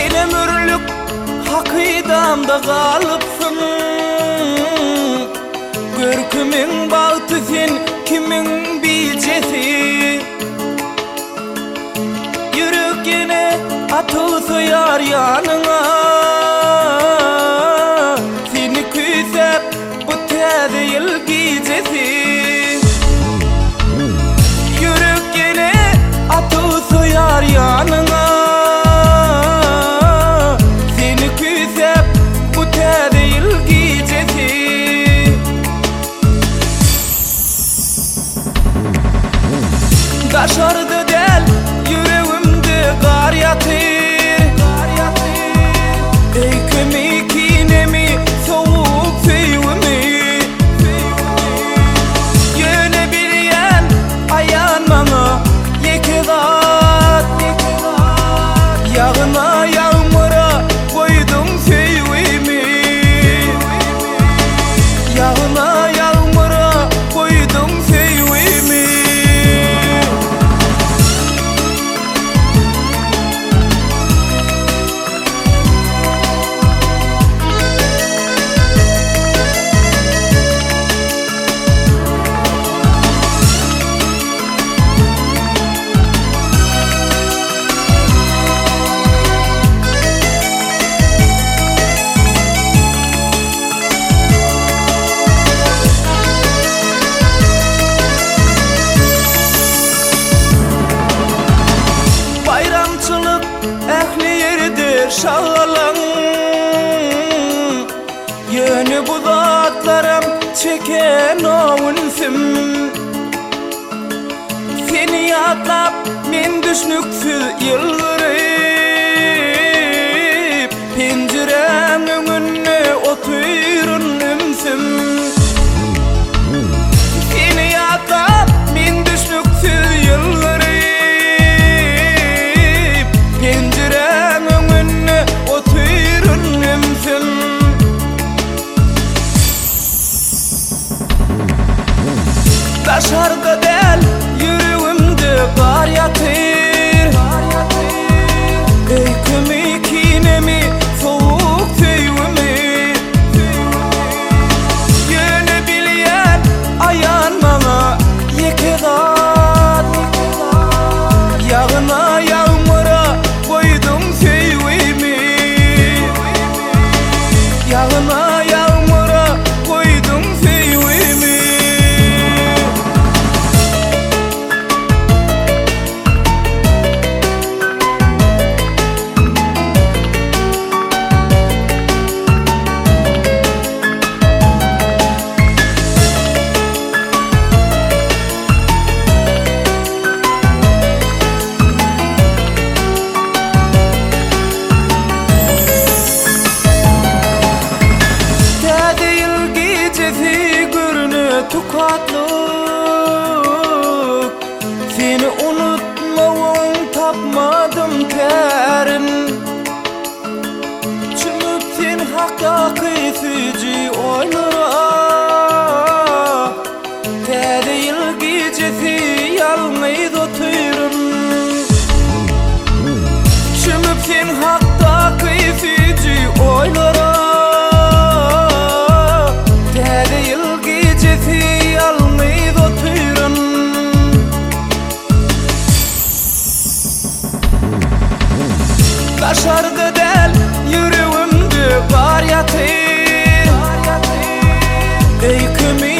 Sen ömürlük hakydamda galypsyn. Görkümiň bagty sen kimiň biljesi. Yürekine atylsa ýar ýanyňa. Seni küýsep bu täze ýyl gijesi. Yürekine atylsa ýar ýanyňa. Seni küýsep bu täze ýyl gijesi. Daşardy del yüregimde gar ýatyr. Eýkemi kinemi sowuk süýgümi. Ýöne bilýän aýan maňa ýekezat. Ýagyna ýağmura goýdum süýgümi. Ýagyna ýağmura goýdum süýgümi. Bayramçılık ähli ýerdir şagalan. Ýöne bu zatlarym çeken owunsim. Seni ýatlap men düşnüksiz ýylgyryp. Penjerem öňünde oturun ümsim. Seni ýatlap men düşnüksiz ýylgyryp. Penjerem öňünde oturun ümsim. Daşardy del yüregimde gar ýatyr. Eýkemi kinemi sowuk süýgümi. Ýöne bilýän aýan maňa ýekezat. Ýagyna ýağmura goýdum süýgümi. Ýagyna ýağmura goýdum süýgümi. Täze ýyl gijesi görüne tukatlyk. Seni unutmagyň tapmadym tärin. Çümüp sen hakdaky süji oýlara. Täze ýyl gijesi ýalňyz oturun. Çümüp sen hakdaky süji oýlara. Täze ýyl gijesi ýalňyz oturun. Daşardy del yüregimde gar ýatyr. Eýkemi